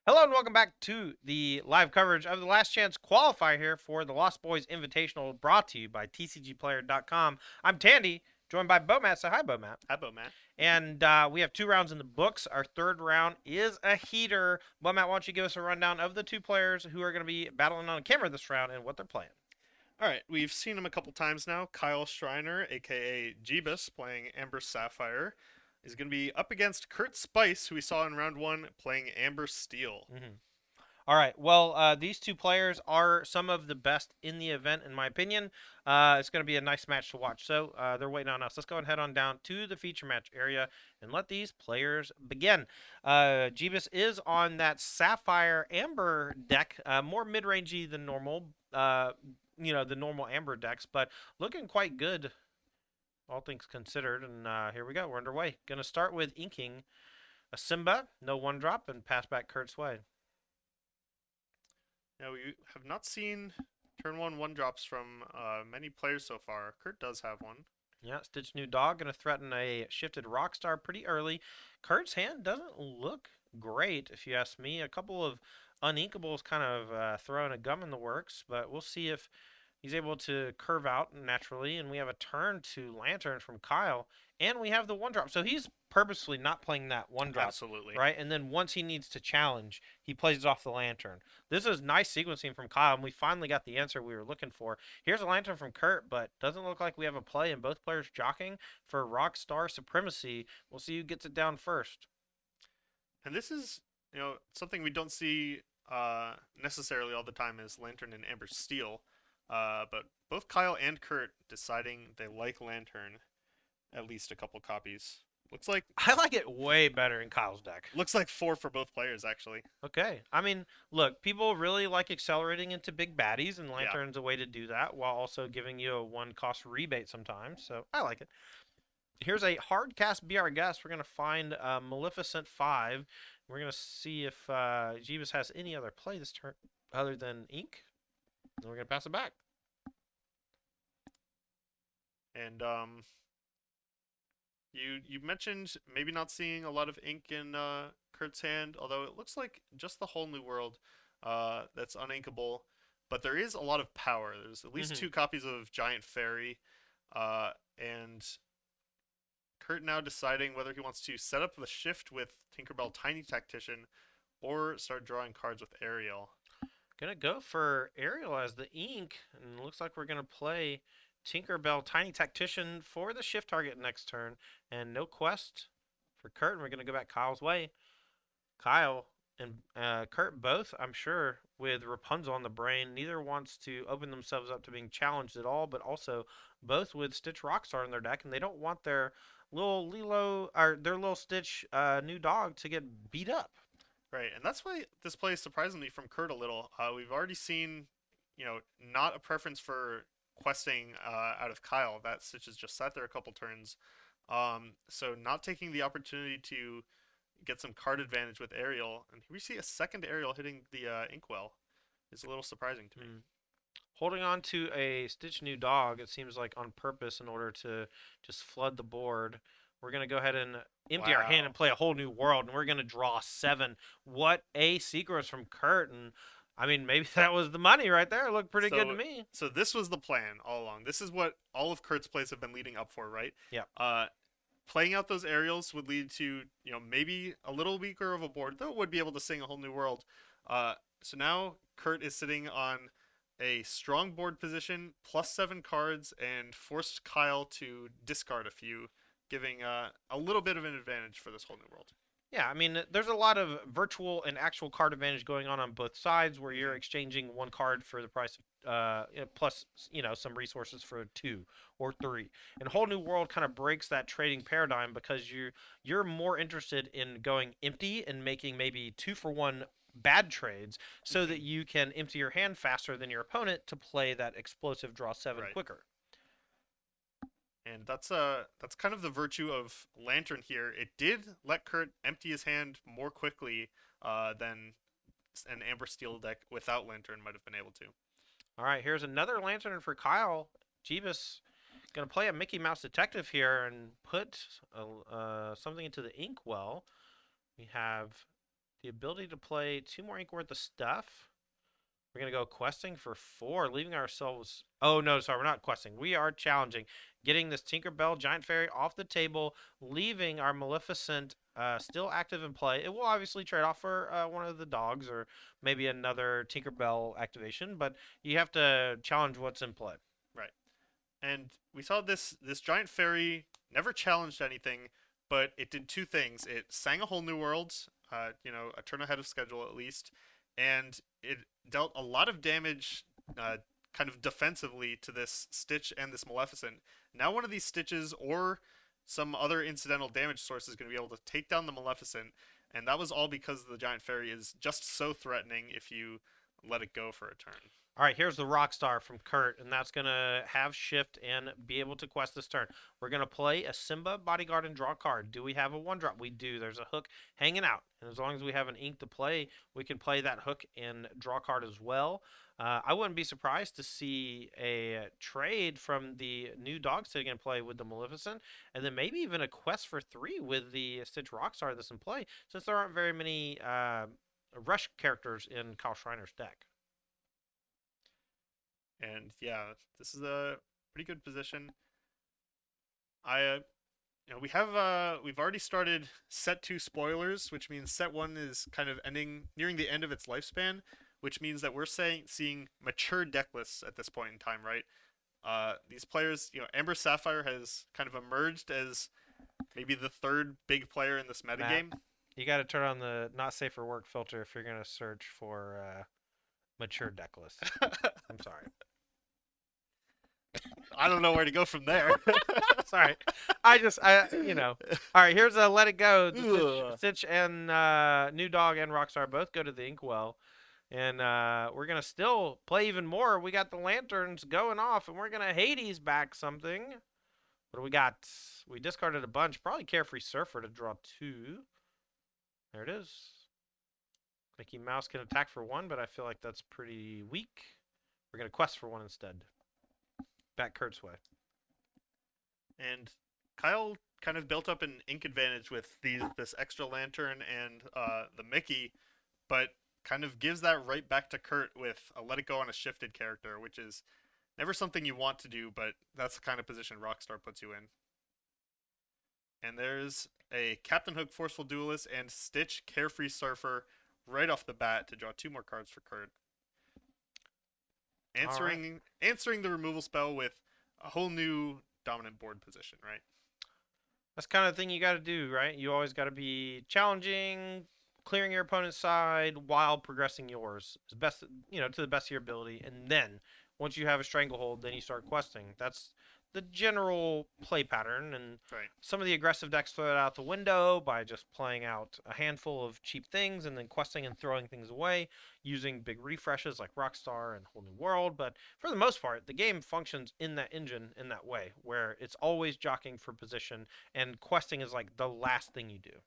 Hello and welcome back to the live coverage of the Last Chance qualifier here for the Lost Boys Invitational brought to you by TCGplayer.com. I'm Tandy, joined by Bomat. Say hi, Bomat. Hi, Matt. And we have 2 rounds in the books. Our third round is a heater. Bomat, why don't you give us a rundown of the 2 players who are going to be battling on camera this round and what they're playing? All right, we've seen him a couple times now. Kyle Schreiner, aka Jeebus, playing Amber Sapphire, is going to be up against Kurt Spice, who we saw in round one playing Amber Steel. Mm-hmm. All right. Well, these 2 players are some of the best in the event, in my opinion. It's going to be a nice match to watch. So they're waiting on us. Let's go and head on down to the feature match area and let these players begin. Jeebus is on that Sapphire Amber deck, more mid-rangey than normal. The normal Amber decks, but looking quite good, all things considered. And here we go. We're underway. Going to start with inking a Simba, no 1-drop, and pass back Kurt's way. Now, we have not seen turn one drops from many players so far. Kurt does have one. Yeah, Stitch New Dog going to threaten a shifted Rockstar pretty early. Kurt's hand doesn't look great, if you ask me. A couple of uninkables kind of throwing a gum in the works, but we'll see if he's able to curve out naturally. And we have a turn to Lantern from Kyle, and we have the 1-drop. So he's purposely not playing that 1-drop. Absolutely. Right? And then once he needs to challenge, he plays it off the Lantern. This is nice sequencing from Kyle, and we finally got the answer we were looking for. Here's a Lantern from Kurt, but doesn't look like we have a play, and both players jockeying for Rockstar supremacy. We'll see who gets it down first. And this is, something we don't see necessarily all the time is Lantern and Amber Steel. But both Kyle and Kurt deciding they like Lantern, at least a couple copies. Looks like I like it way better in Kyle's deck. looks like 4 for both players actually. Okay. I mean, look, people really like accelerating into big baddies, and Yeah. Lantern's a way to do that while also giving you a 1-cost rebate sometimes. So I like it. Here's a hard cast Be Our Guest. We're going to find Maleficent 5. We're going to see if Jeebus has any other play this turn other than Ink. And we're going to pass it back. And you mentioned maybe not seeing a lot of ink in Kurt's hand, although it looks like just the whole new world that's uninkable. But there is a lot of power. There's at least 2 copies of Giant Fairy, and Kurt now deciding whether he wants to set up the shift with Tinkerbell Tiny Tactician or start drawing cards with Ariel. Gonna go for Ariel as the ink, and it looks like we're gonna play Tinkerbell Tiny Tactician for the shift target next turn, and no quest for Kurt. And we're gonna go back Kyle's way. Kyle and Kurt both, I'm sure, with Rapunzel on the brain, neither wants to open themselves up to being challenged at all, but also both with Stitch Rockstar in their deck, and they don't want their little Lilo or their little Stitch new dog to get beat up. Right, and that's why this play surprised me from Kurt a little. We've already seen, not a preference for questing out of Kyle. That Stitch has just sat there a couple turns. So not taking the opportunity to get some card advantage with Ariel, and we see a second Ariel hitting the Inkwell is a little surprising to me. Holding on to a Stitch New Dog, it seems like on purpose in order to just flood the board. We're going to go ahead and empty our hand and play a whole new world, and we're going to draw 7. What a sequence from Kurt. And I mean, maybe that was the money right there. It looked pretty good to me. So this was the plan all along. This is what all of Kurt's plays have been leading up for, right? Yeah. Playing out those aerials would lead to, maybe a little weaker of a board, though it would be able to sing a whole new world. So now Kurt is sitting on a strong board position, +7 cards, and forced Kyle to discard a few, giving a little bit of an advantage for this whole new world. Yeah, I mean, there's a lot of virtual and actual card advantage going on both sides, where you're exchanging 1 card for the price of plus some resources for 2 or 3. And Whole New World kind of breaks that trading paradigm because you're more interested in going empty and making maybe 2-for-1 bad trades so that you can empty your hand faster than your opponent to play that explosive draw 7 quicker. And that's kind of the virtue of Lantern here. It did let Kurt empty his hand more quickly than an Amber Steel deck without Lantern might have been able to. All right, here's another Lantern for Kyle. Jeebus going to play a Mickey Mouse Detective here and put something into the Inkwell. We have the ability to play 2 more ink worth of stuff. We're going to go questing for 4, leaving ourselves... Oh, no, sorry, we're not questing. We are challenging. Getting this Tinkerbell Giant Fairy off the table, leaving our Maleficent still active in play. It will obviously trade off for one of the dogs or maybe another Tinkerbell activation, but you have to challenge what's in play. Right. And we saw this giant fairy never challenged anything, but it did two things. It sang a whole new world, a turn ahead of schedule at least, and it dealt a lot of damage, kind of defensively to this Stitch and this Maleficent. Now one of these Stitches or some other incidental damage source is going to be able to take down the Maleficent, and that was all because the giant fairy is just so threatening if you let it go for a turn. All right, here's the Rockstar from Kurt, and that's going to have shift and be able to quest this turn. We're going to play a Simba Bodyguard and draw a card. Do we have a 1-drop? We do. There's a hook hanging out. And as long as we have an ink to play, we can play that hook and draw a card as well. I wouldn't be surprised to see a trade from the new dog sitting in play with the Maleficent, and then maybe even a quest for 3 with the Stitch Rockstar that's in play, since there aren't very many rush characters in Kyle Schreiner's deck. And yeah, this is a pretty good position. We've already started set 2 spoilers, which means set 1 is kind of nearing the end of its lifespan, which means that we're seeing mature deck lists at this point in time, right? These players, Amber Sapphire has kind of emerged as maybe the third big player in this metagame. You got to turn on the not safe for work filter if you're going to search for mature deck lists. I'm sorry. I don't know where to go from there. Sorry. All right, here's a Let It Go. Stitch and New Dog and Rockstar both go to the Inkwell. And we're going to still play even more. We got the lanterns going off, and we're going to Hades back something. What do we got? We discarded a bunch. Probably Carefree Surfer to draw 2. There it is. Mickey Mouse can attack for 1, but I feel like that's pretty weak. We're going to quest for 1 instead. Back Kurt's way. And Kyle kind of built up an ink advantage with this extra lantern and the Mickey, but kind of gives that right back to Kurt with a Let It Go on a shifted character, which is never something you want to do, but that's the kind of position Rockstar puts you in. And there's a Captain Hook Forceful Duelist and Stitch Carefree Surfer right off the bat to draw 2 more cards for Kurt. Answering the removal spell with a whole new dominant board position, right? That's kind of the thing you got to do, right? You always got to be challenging, clearing your opponent's side while progressing yours as best, to the best of your ability. And then once you have a stranglehold, then you start questing. That's the general play pattern, and right. Some of the aggressive decks throw it out the window by just playing out a handful of cheap things and then questing and throwing things away using big refreshes like Rockstar and Whole New World. But for the most part, the game functions in that engine in that way, where it's always jockeying for position, and questing is like the last thing you do.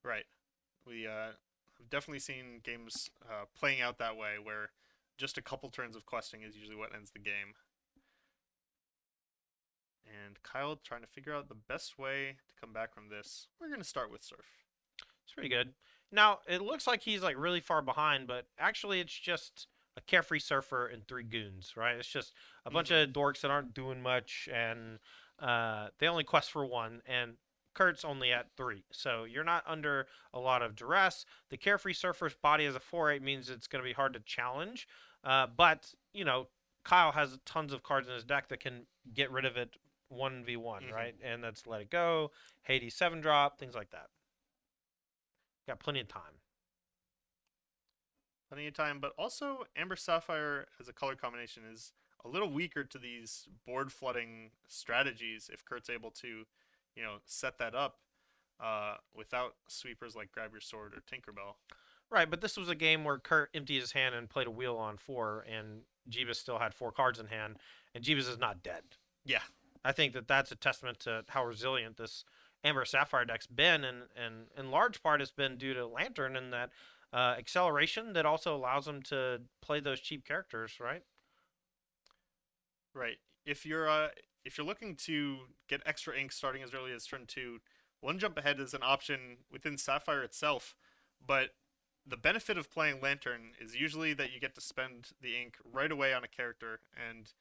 Right. We have definitely seen games playing out that way, where just a couple turns of questing is usually what ends the game. And Kyle trying to figure out the best way to come back from this. We're going to start with Surf. It's pretty good. Now, it looks like he's like really far behind, but actually it's just a Carefree Surfer and 3 goons, right? It's just a bunch of dorks that aren't doing much, and they only quest for 1, and Kurt's only at 3. So you're not under a lot of duress. The Carefree Surfer's body as a 4/8 means it's going to be hard to challenge. But, Kyle has tons of cards in his deck that can get rid of it 1v1, right? And that's Let It Go, Hades 7-drop, things like that. Got plenty of time. Plenty of time, but also Amber Sapphire as a color combination is a little weaker to these board flooding strategies if Kurt's able to, set that up without sweepers like Grab Your Sword or Tinkerbell. Right, but this was a game where Kurt emptied his hand and played a wheel on 4, and Jeebus still had 4 cards in hand, and Jeebus is not dead. Yeah. I think that's a testament to how resilient this Amber Sapphire deck's been, and in large part it's been due to Lantern and that acceleration that also allows them to play those cheap characters, right? Right. If you're looking to get extra ink starting as early as turn 2, 1 jump ahead is an option within Sapphire itself, but the benefit of playing Lantern is usually that you get to spend the ink right away on a character, and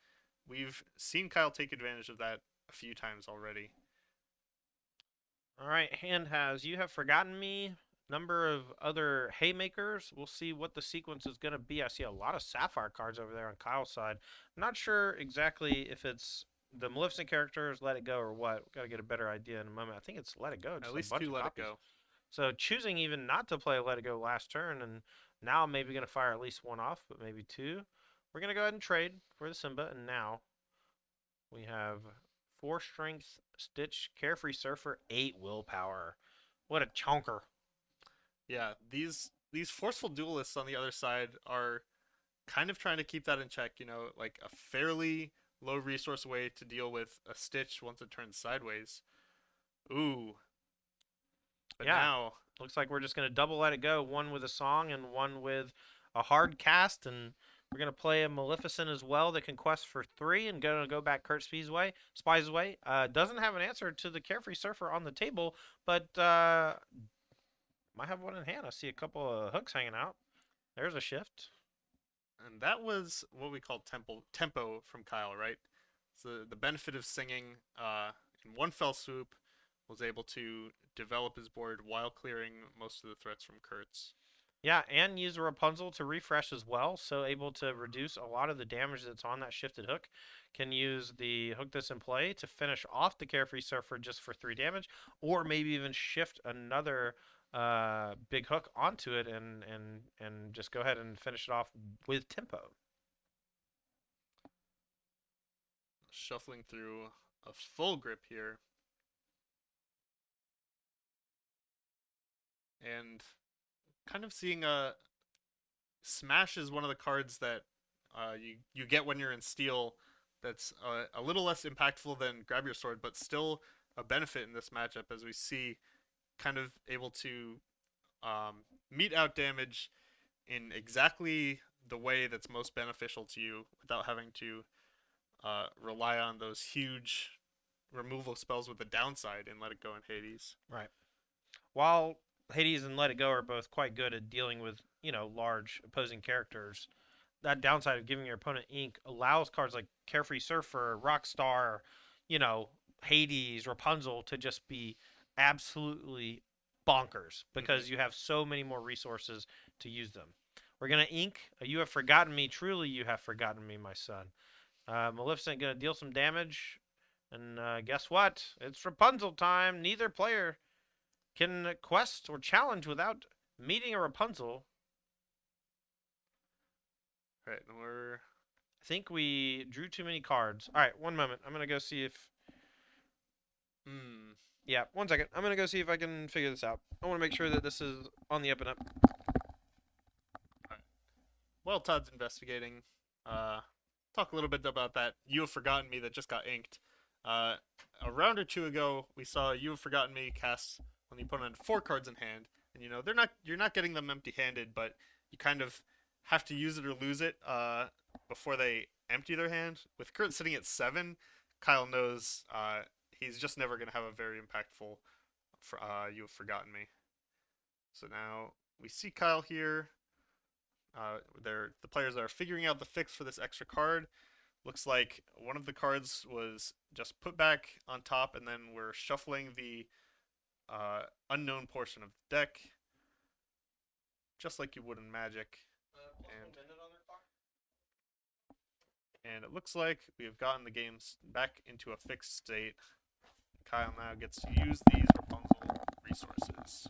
we've seen Kyle take advantage of that a few times already. All right, hand has You Have Forgotten Me. Number of other haymakers. We'll see what the sequence is going to be. I see a lot of Sapphire cards over there on Kyle's side. I'm not sure exactly if it's the Maleficent characters, Let It Go, or what. We've got to get a better idea in a moment. I think it's Let It Go, At just a least bunch two of Let It copies. Go. So choosing even not to play Let It Go last turn, and now maybe going to fire at least one off, but maybe two. We're going to go ahead and trade for the Simba, and now we have 4 strength, Stitch, Carefree Surfer, 8 willpower. What a chonker. Yeah, these forceful duelists on the other side are kind of trying to keep that in check. Like a fairly low resource way to deal with a Stitch once it turns sideways. Ooh, but Yeah, now looks like we're just going to double Let It Go, one with a song and one with a hard cast, and we're going to play a Maleficent as well that can quest for 3 and going to go back Kurt Spy's way. Doesn't have an answer to the Carefree Surfer on the table, but might have one in hand. I see a couple of hooks hanging out. There's a shift. and that was what we call tempo from Kyle, right? So the benefit of singing in one fell swoop was able to develop his board while clearing most of the threats from Kurtz. Yeah, and use a Rapunzel to refresh as well, so able to reduce a lot of the damage that's on that shifted hook. Can use the hook that's in play to finish off the Carefree Surfer just for 3 damage, or maybe even shift another big hook onto it and just go ahead and finish it off with tempo. Shuffling through a full grip here, and kind of seeing a Smash is one of the cards that you get when you're in Steel. That's a little less impactful than Grab Your Sword, but still a benefit in this matchup, as we see kind of able to meet out damage in exactly the way that's most beneficial to you without having to rely on those huge removal spells with the downside in Let It Go and Hades. Right. While Hades and Let It Go are both quite good at dealing with, large opposing characters, that downside of giving your opponent ink allows cards like Carefree Surfer, Rockstar, you know, Hades, Rapunzel to just be absolutely bonkers because Mm-hmm. you have so many more resources to use them. We're gonna ink. You have forgotten me. Truly, you have forgotten me, my son. Maleficent gonna deal some damage, and guess what? It's Rapunzel time. Neither player can quest or challenge without meeting a Rapunzel. Right, and we're I think we drew too many cards. All right, one moment. I'm gonna go see if. hmm. Yeah, one second. I'm gonna go see if I can figure this out. I want to make sure that this is on the up and up. Right. While Todd's investigating, talk a little bit about that You Have Forgotten Me that just got inked. Uh, a round or two ago, we saw You Have Forgotten Me cast when the opponent had 4 cards in hand, and you're not getting them empty-handed, but you kind of have to use it or lose it before they empty their hand. With Kurt sitting at 7, Kyle knows he's just never going to have a very impactful You Have Forgotten Me. So now we see Kyle here. The players are figuring out the fix for this extra card. Looks like one of the cards was just put back on top, and then we're shuffling the unknown portion of the deck, just like you would in Magic. And and it looks like we have gotten the games back into a fixed state. Kyle now gets to use these Rapunzel resources.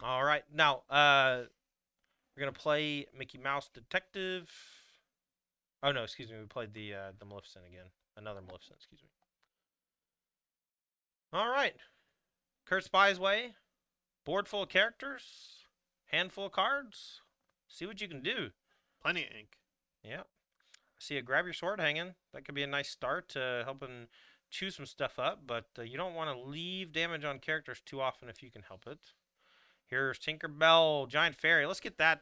All right, now we're gonna play Mickey Mouse Detective. Oh no, excuse me. We played the Maleficent again. Another Maleficent, excuse me. All right, Kurt Spy's way. Board full of characters, handful of cards. See what you can do. Plenty of ink. Yeah. See a Grab Your Sword hanging. That could be a nice start to helping chew some stuff up, but you don't want to leave damage on characters too often if you can help it. Here's Tinkerbell, Giant Fairy. Let's get that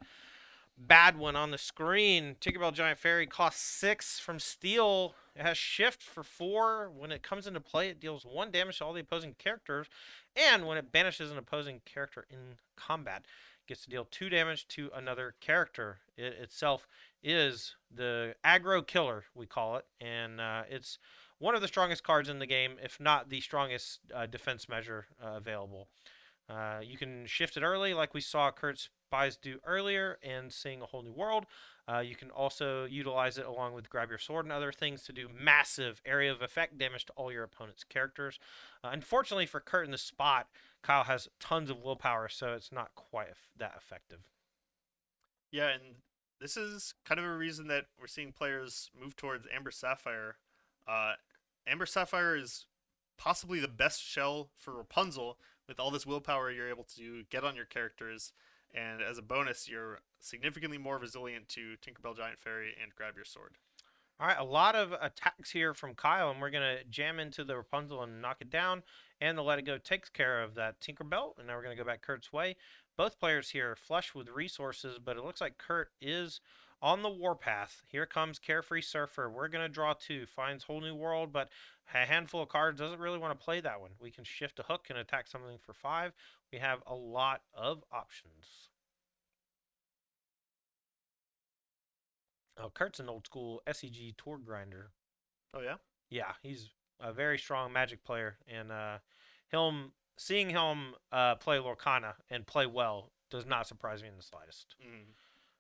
bad one on the screen. Tinkerbell Giant Fairy costs 6 from Steel. It has Shift for 4. When it comes into play, it deals 1 damage to all the opposing characters. And when it banishes an opposing character in combat, it gets to deal 2 damage to another character. It itself is the aggro killer, we call it. And it's one of the strongest cards in the game, if not the strongest defense measure available. You can shift it early, like we saw Kurt Spies do earlier, and Sing a Whole New World. You can also utilize it along with Grab Your Sword and other things to do massive area of effect damage to all your opponent's characters. Unfortunately for Kurt in the spot, Kyle has tons of willpower, so it's not quite that effective. Yeah, and this is kind of a reason that we're seeing players move towards Amber Sapphire. Uh, Amber Sapphire is possibly the best shell for Rapunzel. With all this willpower, you're able to get on your characters, and as a bonus, you're significantly more resilient to Tinkerbell Giant Fairy and Grab Your Sword. All right, a lot of attacks here from Kyle, and we're going to jam into the Rapunzel and knock it down. And the Let It Go takes care of that Tinkerbell, and now we're going to go back Kurt's way. Both players here flush with resources, but it looks like Kurt is on the warpath. Here comes Carefree Surfer. We're going to draw 2. Finds Whole New World, but a handful of cards doesn't really want to play that one. We can shift a hook and attack something for 5. We have a lot of options. Oh, Kurt's an old school SEG tour grinder. Oh yeah. Yeah, he's a very strong Magic player, and seeing him play Lorcana and play well does not surprise me in the slightest. Mm.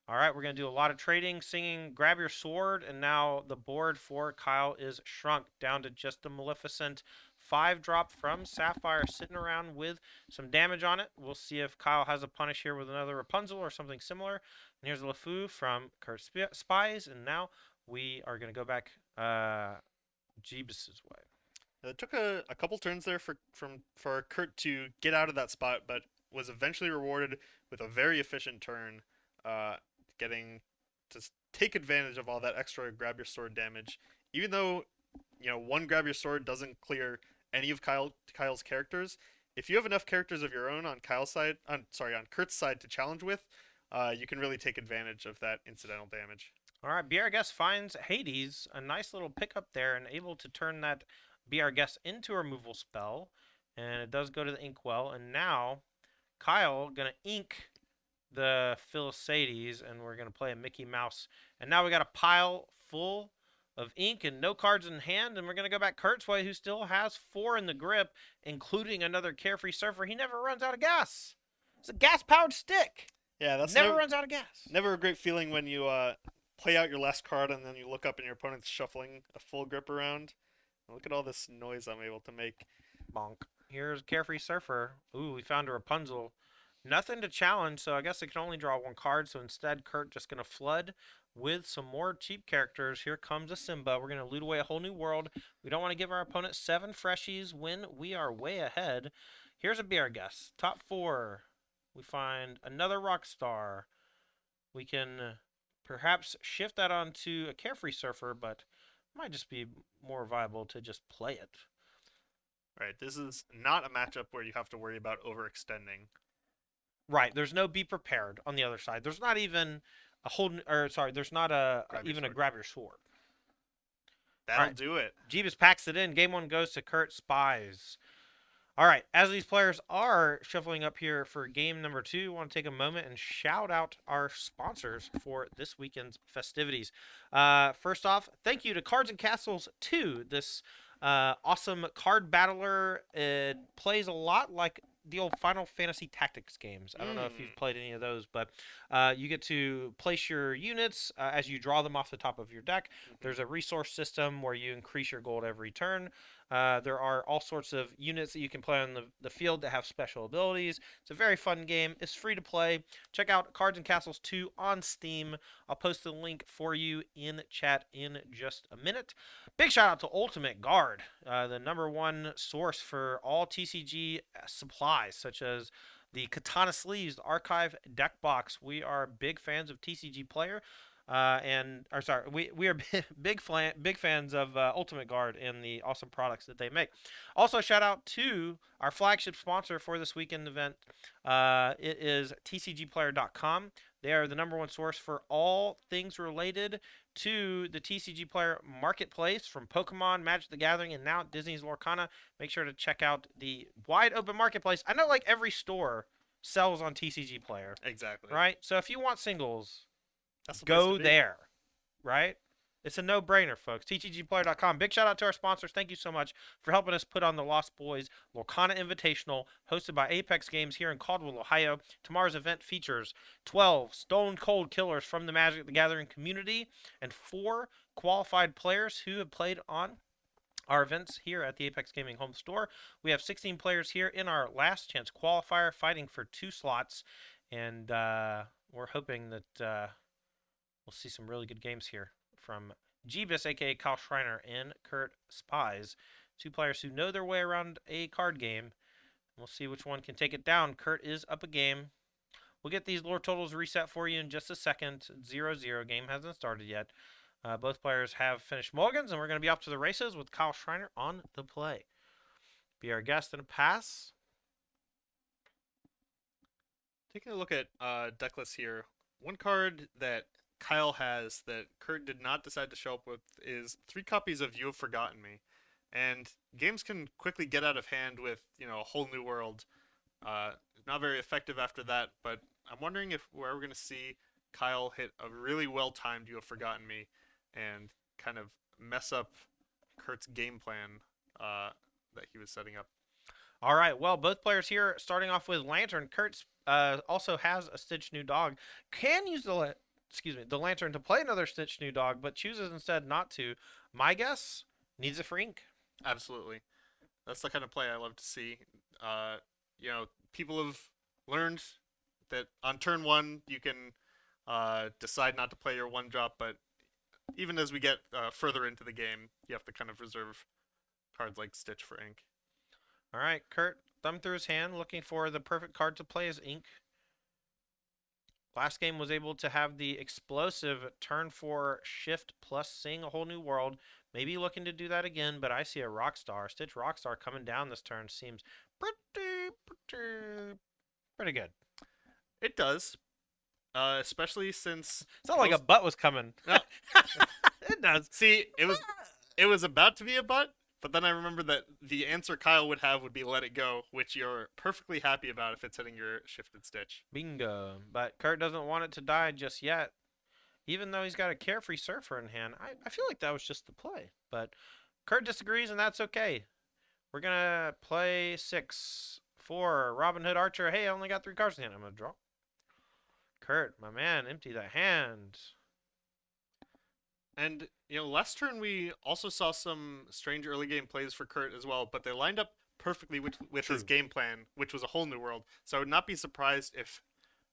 All right, we're gonna do a lot of trading, singing, grab your sword, and now the board for Kyle is shrunk down to just a Maleficent 5-drop from Sapphire, sitting around with some damage on it. We'll see if Kyle has a punish here with another Rapunzel or something similar. And here's a LeFou from Kurt Spies, and now we are gonna go back Jeebus's way. It took a couple turns there for Kurt to get out of that spot, but was eventually rewarded with a very efficient turn, uh, getting to take advantage of all that extra grab your sword damage. Even though one grab your sword doesn't clear any of Kyle's characters, if you have enough characters of your own on on Kurt's side to challenge with, you can really take advantage of that incidental damage. All right, Be Our Guest finds Hades, a nice little pickup there, and able to turn that Be Our Guest into a removal spell. And it does go to the Inkwell, and now Kyle gonna ink the Phyllisades, and we're gonna play a Mickey Mouse. And now we got a pile full of ink and no cards in hand, and we're gonna go back Kurt's way, who still has 4 in the grip, including another Carefree Surfer. He never runs out of gas. It's a gas-powered stick. Yeah, that's never runs out of gas. Never a great feeling when you play out your last card and then you look up and your opponent's shuffling a full grip around. Look at all this noise I'm able to make. Bonk. Here's Carefree Surfer. Ooh, we found a Rapunzel. Nothing to challenge, so I guess it can only draw 1 card. So instead, Kurt just going to flood with some more cheap characters. Here comes a Simba. We're going to loot away a Whole New World. We don't want to give our opponent 7 freshies when we are way ahead. Here's a Be Our Guest. Top 4. We find another Rockstar. We can perhaps shift that onto a Carefree Surfer, but it might just be more viable to just play it. Right, this is not a matchup where you have to worry about overextending. Right, there's no Be Prepared on the other side. There's not even there's not even a Grab Your Sword. That'll do it. Jeebus packs it in. Game 1 goes to Kurt Spies. All right, as these players are shuffling up here for game number 2, I want to take a moment and shout out our sponsors for this weekend's festivities. First off, thank you to Cards and Castles 2. This awesome card battler. It plays a lot like the old Final Fantasy Tactics games. I don't know if you've played any of those, but you get to place your units as you draw them off the top of your deck. There's a resource system where you increase your gold every turn. There are all sorts of units that you can play on the field that have special abilities. It's a very fun game. It's free to play. Check out Cards and Castles 2 on Steam. I'll post the link for you in chat in just a minute. Big shout out to Ultimate Guard, the #1 source for all TCG supplies, such as the Katana Sleeves, the Archive Deck Box. We are big fans of TCG Player. and or sorry, we are big fans of Ultimate Guard and the awesome products that they make. Also, shout out to our flagship sponsor for this weekend event. It is TCGplayer.com. They are the #1 source for all things related to the TCG Player marketplace, from Pokemon, Magic the Gathering, and now Disney's Lorcana. Make sure to check out the wide open marketplace. I know like every store sells on TCG Player, Exactly. right? So if you want singles, That's the place to go be. there, right? It's a no-brainer, folks. TTGplayer.com. Big shout out to our sponsors. Thank you so much for helping us put on the Lost Boys Lorcana Invitational, hosted by Apex Games here in Caldwell, Ohio. Tomorrow's event features 12 stone cold killers from the Magic the Gathering community and 4 qualified players who have played on our events here at the Apex Gaming home store. We have 16 players here in our last chance qualifier, fighting for 2 slots, and we're hoping that we'll see some really good games here from Jeebus, aka Kyle Schreiner, and Kurt Spies, 2 players who know their way around a card game. We'll see which one can take it down. Kurt is up a game. We'll get these lore totals reset for you in just a second. 0-0. Game hasn't started yet. Both players have finished mulligans, and we're going to be off to the races with Kyle Schreiner on the play. Be our guest in a pass. Taking a look at deck lists here, one card that Kyle has that Kurt did not decide to show up with is 3 copies of You Have Forgotten Me. And games can quickly get out of hand with, a whole new world. Not very effective after that, but I'm wondering if we're going to see Kyle hit a really well-timed You Have Forgotten Me and kind of mess up Kurt's game plan that he was setting up. All right. Well, both players here starting off with Lantern. Kurt also has a Stitch New Dog. Can use the Lantern to play another Stitch New Dog, but chooses instead not to. My guess, needs it for ink. Absolutely. That's the kind of play I love to see. People have learned that on turn 1 you can decide not to play your 1-drop, but even as we get further into the game, you have to kind of reserve cards like Stitch for ink. All right, Kurt thumbed through his hand, looking for the perfect card to play as ink. Last game was able to have the explosive turn 4 shift plus sing a whole new world. Maybe looking to do that again, but I see a Rockstar. Stitch Rockstar coming down this turn seems pretty good. It does, especially since It's not like a butt was coming. No. It does. See, it was about to be a butt, but then I remembered that the answer Kyle would have would be Let It Go, which you're perfectly happy about if it's hitting your shifted Stitch. Bingo. But Kurt doesn't want it to die just yet. Even though he's got a Carefree Surfer in hand, I feel like that was just the play. But Kurt disagrees, and that's okay. We're going to play 6 for Robin Hood Archer. Hey, I only got 3 cards in hand. I'm going to draw. Kurt, my man, empty the hand. And, last turn we also saw some strange early game plays for Kurt as well, but they lined up perfectly with his game plan, which was a whole new world. So I would not be surprised if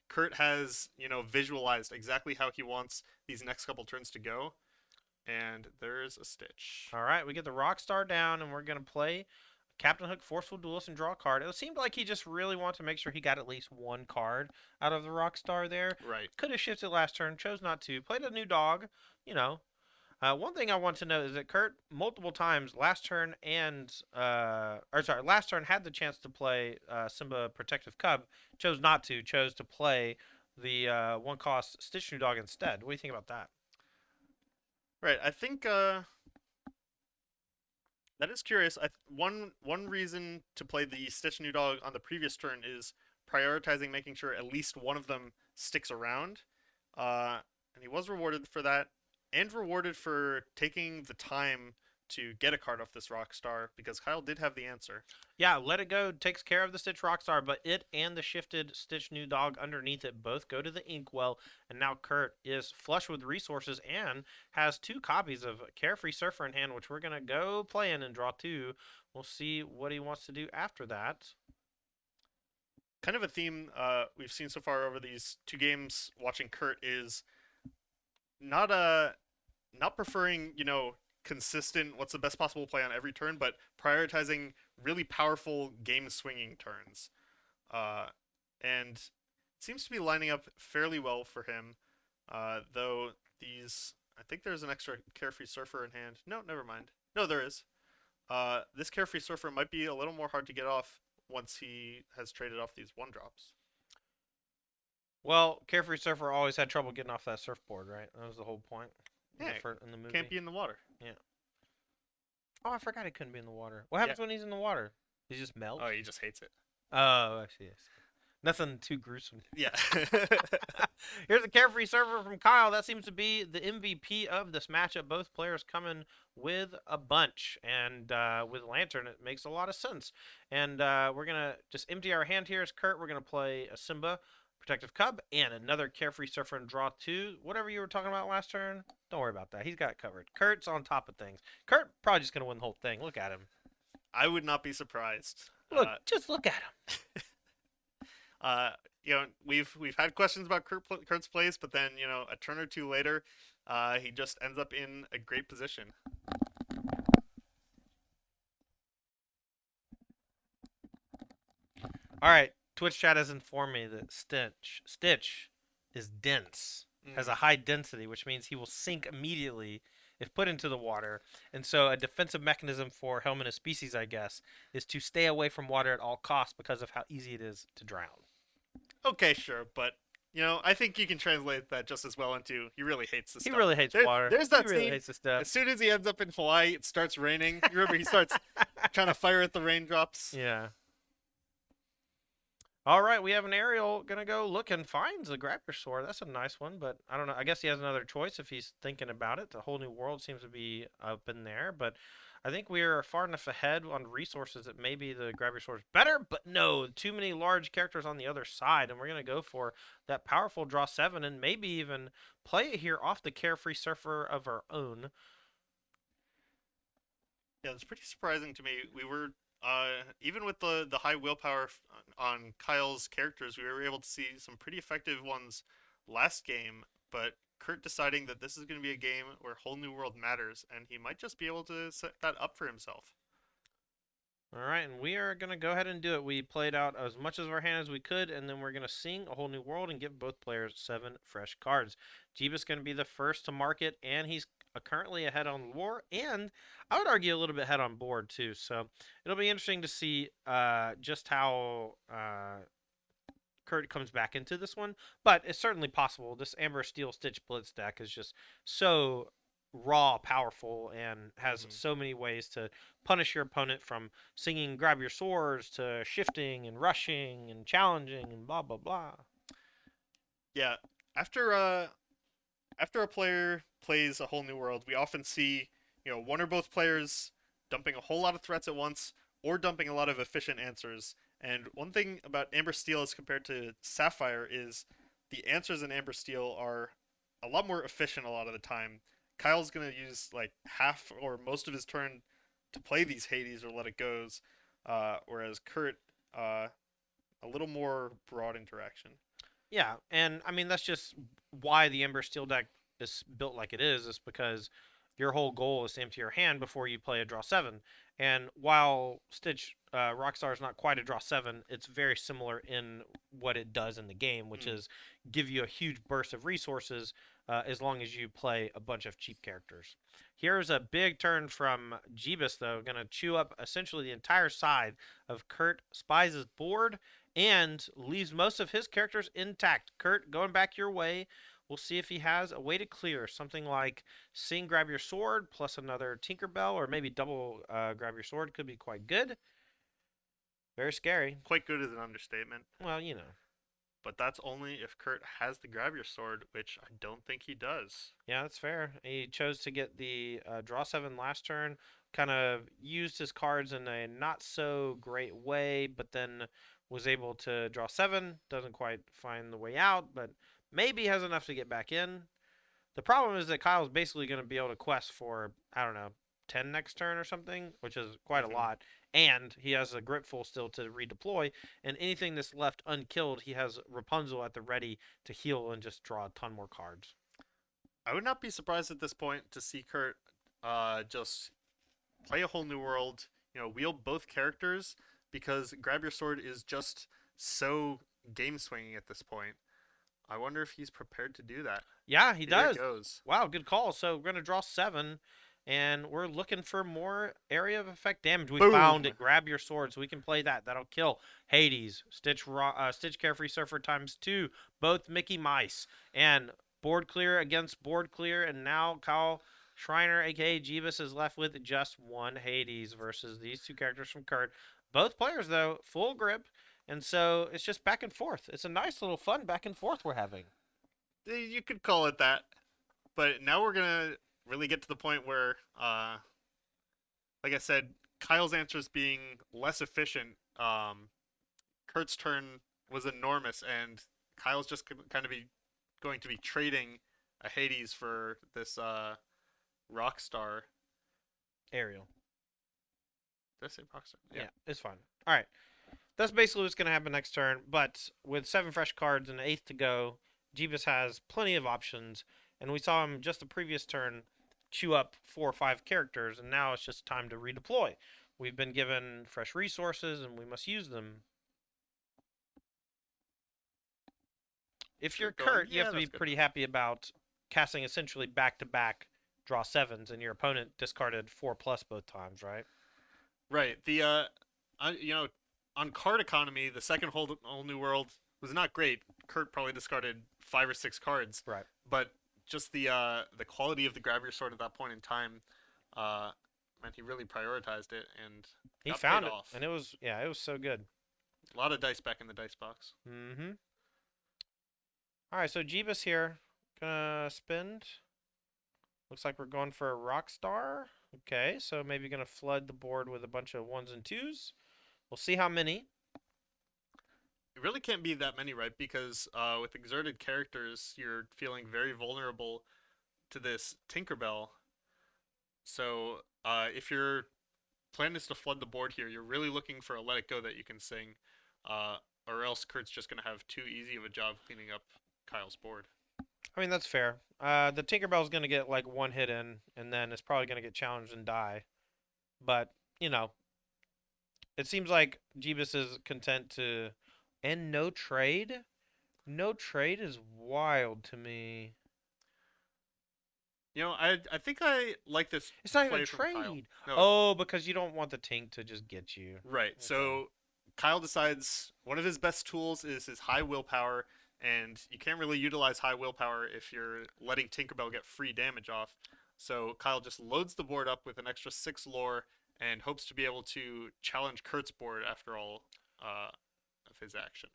Kurt has, visualized exactly how he wants these next couple turns to go. And there's a Stitch. All right, we get the Rockstar down, and we're going to play Captain Hook, Forceful Duelist, and draw a card. It seemed like he just really wanted to make sure he got at least 1 card out of the Rockstar there. Right. Could have shifted last turn, chose not to. Played a new dog, one thing I want to note is that Kurt multiple times last turn last turn had the chance to play Simba Protective Cub, chose not to, chose to play the 1-cost Stitch New Dog instead. What do you think about that? Right. I think that is curious. One reason to play the Stitch New Dog on the previous turn is prioritizing making sure at least one of them sticks around, and he was rewarded for that. And rewarded for taking the time to get a card off this Rockstar, because Kyle did have the answer. Yeah, Let It Go takes care of the Stitch Rockstar, but it and the shifted Stitch New Dog underneath it both go to the Inkwell, and now Kurt is flush with resources and has 2 copies of Carefree Surfer in hand, which we're going to go play in and draw 2. We'll see what he wants to do after that. Kind of a theme we've seen so far over these 2 games watching Kurt is not preferring, consistent, what's the best possible play on every turn, but prioritizing really powerful game swinging turns. And it seems to be lining up fairly well for him, though these. I think there's an extra Carefree Surfer in hand. No, never mind. No, there is. This Carefree Surfer might be a little more hard to get off once he has traded off these 1-drops. Well, Carefree Surfer always had trouble getting off that surfboard, right? That was the whole point Yeah, in the movie. can't be in the water. Yeah. Oh, I forgot he couldn't be in the water. What Yeah. happens when he's in the water? He just melts? Oh, he just hates it. Oh, I see. Nothing too gruesome. Yeah. Here's a Carefree Surfer from Kyle. That seems to be the MVP of this matchup. Both players coming with a bunch. And with Lantern, it makes a lot of sense. And we're going to just empty our hand here as Kurt. We're going to play a Simba, Protective Cub, and another Carefree Surfer and draw 2. Whatever you were talking about last turn, don't worry about that. He's got it covered. Kurt's on top of things. Kurt probably just going to win the whole thing. Look at him. I would not be surprised. Look, just look at him. We've had questions about Kurt's plays, but then a turn or two later, he just ends up in a great position. All right, Twitch chat has informed me that Stitch is dense, has a high density, which means he will sink immediately if put into the water. And so a defensive mechanism for Helminthus species, I guess, is to stay away from water at all costs because of how easy it is to drown. Okay, sure, but I think you can translate that just as well into he really hates this stuff. He really hates water. There's that he really scene. hates this stuff. As soon as he ends up in Hawaii, it starts raining. You remember he starts trying to fire at the raindrops. Yeah. All right, we have an Ariel gonna go look and finds the Grab Your Sword. That's a nice one, but I don't know. I guess he has another choice if he's thinking about it. The Whole New World seems to be up in there, but I think we are far enough ahead on resources that maybe the Grab Your Sword is better, but no, too many large characters on the other side, and we're gonna go for that powerful draw 7 and maybe even play it here off the Carefree Surfer of our own. Yeah, it's pretty surprising to me. We were even with the high willpower on Kyle's characters, we were able to see some pretty effective ones last game, but Kurt deciding that this is going to be a game where Whole New World matters, and he might just be able to set that up for himself. All right, and we are going to go ahead and do it. We played out as much of our hand as we could, and then we're going to sing A Whole New World and give both players 7 fresh cards. Jeebus going to be the first to mark it, and he's currently ahead on lore, and I would argue a little bit ahead on board, too. So it'll be interesting to see just how Kurt comes back into this one, but it's certainly possible. This Amber Steel Stitch Blitz deck is just so raw powerful and has so many ways to punish your opponent, from singing Grab Your Swords to shifting and rushing and challenging and blah blah blah. Yeah, after a player plays A Whole New World, we often see one or both players dumping a whole lot of threats at once or dumping a lot of efficient answers. And one thing about Amber Steel as compared to Sapphire is the answers in Amber Steel are a lot more efficient a lot of the time. Kyle's going to use like half or most of his turn to play these Hades or let it goes, whereas Kurt, a little more broad interaction. Yeah, and I mean that's just why the Ember Steel deck is built like it is because your whole goal is to empty your hand before you play a draw 7. And while Stitch Rockstar is not quite a draw 7, it's very similar in what it does in the game, which is give you a huge burst of resources as long as you play a bunch of cheap characters. Here's a big turn from Jeebus, though, going to chew up essentially the entire side of Kurt Spies' board and leaves most of his characters intact. Kurt, going back your way. We'll see if he has a way to clear something like Sing Grab Your Sword plus another Tinkerbell, or maybe double Grab Your Sword could be quite good. Very scary. Quite good is an understatement. Well, you know. But that's only if Kurt has the Grab Your Sword, which I don't think he does. Yeah, that's fair. He chose to get the draw 7 last turn, kind of used his cards in a not so great way, but then was able to draw 7. Doesn't quite find the way out, but maybe has enough to get back in. The problem is that Kyle's basically going to be able to quest for, I don't know, 10 next turn or something, which is quite a lot. And he has a Gripful still to redeploy. And anything that's left unkilled, he has Rapunzel at the ready to heal and just draw a ton more cards. I would not be surprised at this point to see Kurt just play A Whole New World, wield both characters, because Grab Your Sword is just so game swinging at this point. I wonder if he's prepared to do that. Yeah, he Here it does. goes. Wow, good call. So we're gonna draw 7, and we're looking for more area of effect damage. We found Boom. it. Grab your sword, so we can play that. That'll kill Hades. Stitch Carefree Surfer ×2. Both Mickey Mice and board clear against board clear, and now Kyle Shriner, aka Jeebus, is left with just one Hades versus these two characters from Kurt. Both players though full grip, and so it's just back and forth. It's a nice little fun back and forth we're having. You could call it that. But now we're gonna really get to the point where, like I said, Kyle's answers being less efficient. Kurt's turn was enormous, and Kyle's just kind of be going to be trading a Hades for this Rockstar. Ariel. Did I say Rockstar? Yeah, it's fine. All right. That's basically what's going to happen next turn. But with 7 fresh cards and an 8th to go, Jeebus has plenty of options. And we saw him just the previous turn chew up 4 or 5 characters. And now it's just time to redeploy. We've been given fresh resources and we must use them. If you're Kurt, you have to be pretty happy about casting essentially back-to-back draw 7s. And your opponent discarded 4+ both times, right? Right. You know, on card economy, the second whole new world was not great. Kurt probably discarded 5 or 6 cards. Right. But just the quality of the grab your sword at that point in time, meant he really prioritized it, and he found it off. And it was so good. A lot of dice back in the dice box. Mm-hmm. All right, so Jeebus here gonna spend. Looks like we're going for a Rockstar. Okay, so maybe gonna flood the board with a bunch of 1s and 2s. We'll see how many. It really can't be that many, right? Because with exerted characters, you're feeling very vulnerable to this Tinkerbell. So if your plan is to flood the board here, you're really looking for a Let It Go that you can sing, or else Kurt's just gonna have too easy of a job cleaning up Kyle's board. I mean, that's fair. The Tinkerbell's going to get like 1 hit in, and then it's probably going to get challenged and die. But, you know, it seems like Jeebus is content to end no trade. No trade is wild to me. You know, I think I like this. It's not even a trade. No. Oh, because you don't want the Tink to just get you. Right. Okay. So Kyle decides one of his best tools is his high willpower. And you can't really utilize high willpower if you're letting Tinkerbell get free damage off. So Kyle just loads the board up with an extra 6 lore and hopes to be able to challenge Kurt's board after all of his action.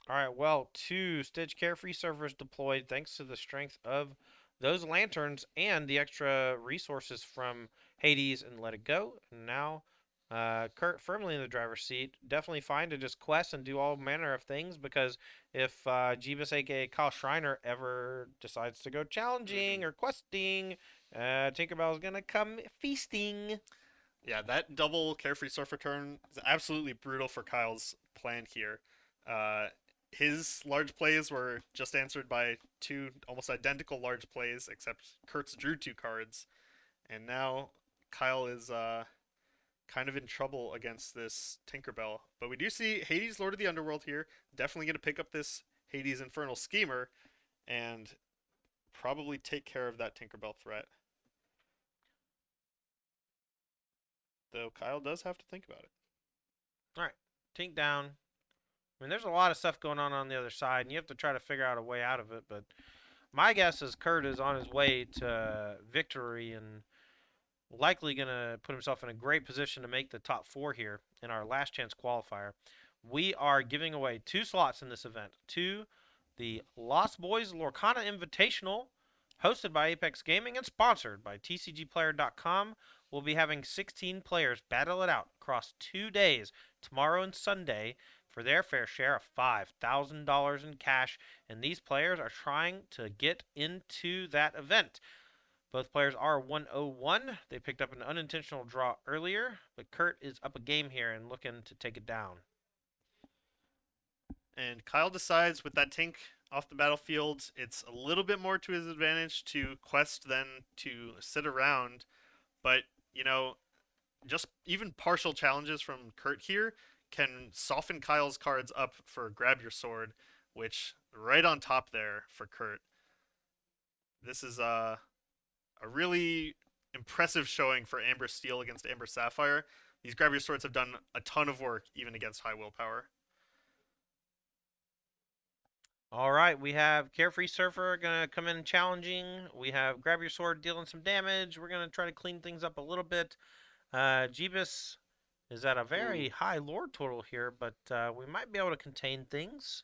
All right, well, 2 Stitch Carefree servers deployed thanks to the strength of those lanterns and the extra resources from Hades and Let It Go. And now Kurt firmly in the driver's seat. Definitely fine to just quest and do all manner of things, because if Jeebus, aka Kyle Shriner, ever decides to go challenging or questing, Tinkerbell is gonna come feasting. Yeah, that double Carefree Surfer turn is absolutely brutal for Kyle's plan here. His large plays were just answered by 2 almost identical large plays, except Kurt's drew 2 cards, and now Kyle is kind of in trouble against this Tinkerbell. But we do see Hades, Lord of the Underworld here. Definitely going to pick up this Hades Infernal Schemer and probably take care of that Tinkerbell threat. Though Kyle does have to think about it. All right, Tink down. I mean, there's a lot of stuff going on the other side, and you have to try to figure out a way out of it. But my guess is Kurt is on his way to victory and likely going to put himself in a great position to make the top 4 here in our last chance qualifier. We are giving away 2 slots in this event to the Lost Boys Lorcana Invitational, hosted by Apex Gaming and sponsored by TCGplayer.com. We'll be having 16 players battle it out across 2 days, tomorrow and Sunday, for their fair share of $5,000 in cash, and these players are trying to get into that event. Both players are 101. They picked up an unintentional draw earlier, but Kurt is up a game here and looking to take it down. And Kyle decides with that Tink off the battlefield, it's a little bit more to his advantage to quest than to sit around. But, you know, just even partial challenges from Kurt here can soften Kyle's cards up for grab your sword. which right on top there for Kurt. This is a really impressive showing for Amber Steel against Amber Sapphire. These grab your swords have done a ton of work even against high willpower. All right, we have Carefree Surfer gonna come in challenging. We have Grab Your Sword dealing some damage. We're gonna try to clean things up a little bit. Jeebus is at a very high lore total here, but we might be able to contain things.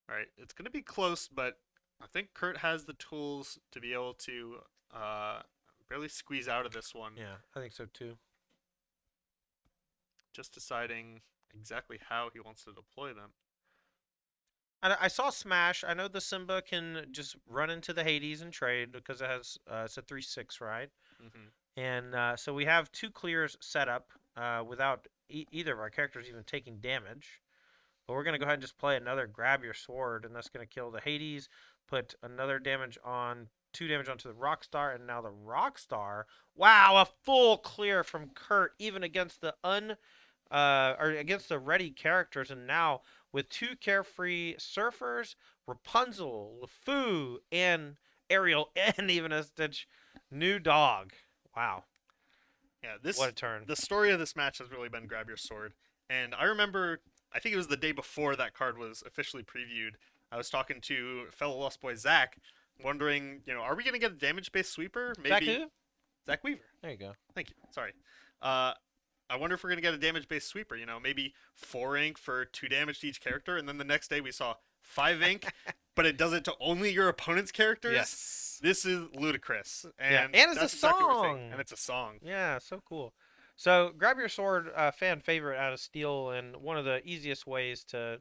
All right, it's going to be close, but I think Kurt has the tools to be able to barely squeeze out of this one. Yeah, I think so too. Just deciding exactly how he wants to deploy them. I saw Smash. I know the Simba can just run into the Hades and trade because it has it's a 3/6, right? And so we have 2 clears set up without either of our characters even taking damage. But we're going to go ahead and just play another Grab Your Sword, and that's going to kill the Hades, put another damage on, 2 damage onto the Rockstar, and now the Rockstar. Wow, a full clear from Kurt, even against the or against the ready characters, and now with 2 Carefree Surfers, Rapunzel, LeFou, and Ariel, and even a Stitch new dog. Wow. Yeah, What a turn. The story of this match has really been Grab Your Sword. And I remember, I think it was the day before that card was officially previewed. I was talking to fellow Lost Boy Zach, wondering, are we going to get a damage-based sweeper? Maybe. Zach who? Zach Weaver. There you go. Thank you. Sorry. I wonder if we're going to get a damage-based sweeper. Maybe 4 ink for 2 damage to each character, and then the next day we saw 5 ink, but it does it to only your opponent's characters? Yes. This is ludicrous. And, yeah. And it's that's a exactly what we're song. saying. And it's a song. Yeah, so cool. So, Grab Your Sword, fan favorite out of Steel, and one of the easiest ways to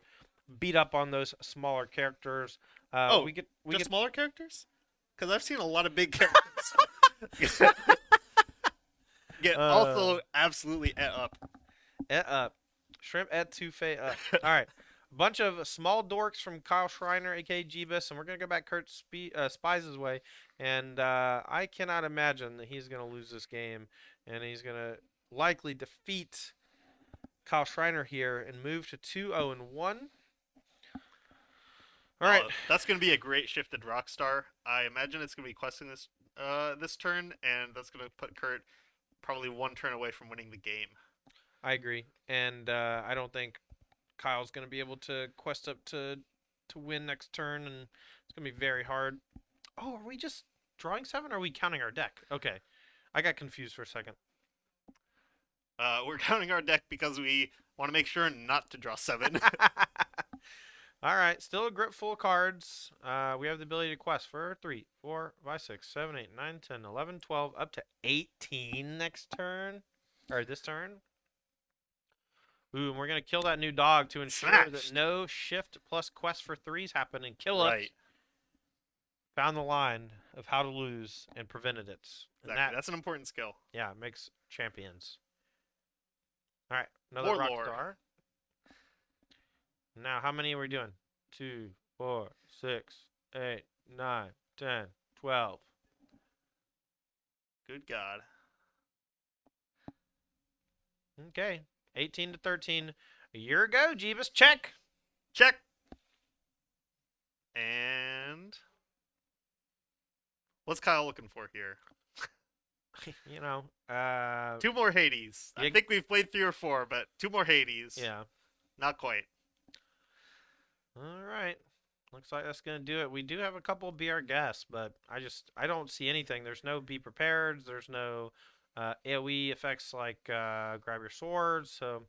beat up on those smaller characters. We get smaller characters? Because I've seen a lot of big characters get also absolutely et up. Et up. Shrimp et touffee up. All right. Bunch of small dorks from Kyle Schreiner, aka Jeebus, and we're going to go back Kurt Spies' way. And I cannot imagine that he's going to lose this game, and he's going to likely defeat Kyle Schreiner here and move to 2-0-1. All right. That's going to be a great shifted Rockstar. I imagine it's going to be questing this turn, and that's going to put Kurt probably 1 turn away from winning the game. I agree, and I don't think Kyle's going to be able to quest up to win next turn, and it's going to be very hard. Oh, are we just drawing 7, or are we counting our deck? Okay. I got confused for a second. We're counting our deck because we want to make sure not to draw 7. All right, still a grip full of cards. We have the ability to quest for 3, 4, 5, 6, 7, 8, 9, 10, 11, 12, up to 18 next turn. Or this turn. Ooh, and we're going to kill that new dog to ensure that no shift plus quest for 3s happen and kill us. Found the line of how to lose and prevented it. Exactly. That's an important skill. Yeah, it makes champions. All right, another Rockstar. Now, how many are we doing? 2, 4, 6, 8, 9, 10, 12. Good God. Okay, 18 to 13. A year ago, Jeebus. Check. Check. And what's Kyle looking for here? 2 more Hades. I think we've played 3 or 4, but 2 more Hades. Yeah. Not quite. All right. Looks like that's going to do it. We do have a couple Be Our Guests, but I don't see anything. There's no Be Prepared. There's no AoE effects like Grab Your Swords. So,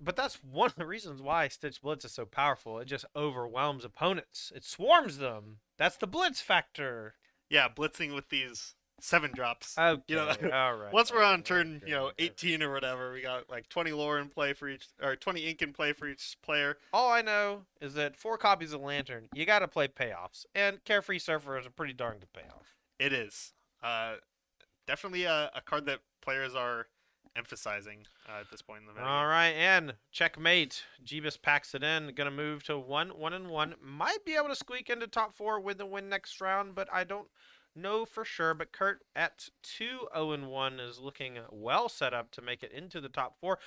but that's one of the reasons why Stitch Blitz is so powerful. It just overwhelms opponents. It swarms them. That's the Blitz factor. Yeah, blitzing with these 7 drops. Okay, all right. Once we're on turn, 18 or whatever, we got like 20 lore in play for each, or 20 ink in play for each player. All I know is that 4 copies of Lantern, you got to play payoffs, and Carefree Surfer is a pretty darn good payoff. It is. Definitely a card that players are emphasizing at this point in the meta. All right, and checkmate. Jeebus packs it in. Going to move to 1-1-1. Might be able to squeak into top 4 with the win next round, but I don't know for sure. But Kurt at 2-0-1 is looking well set up to make it into the top 4.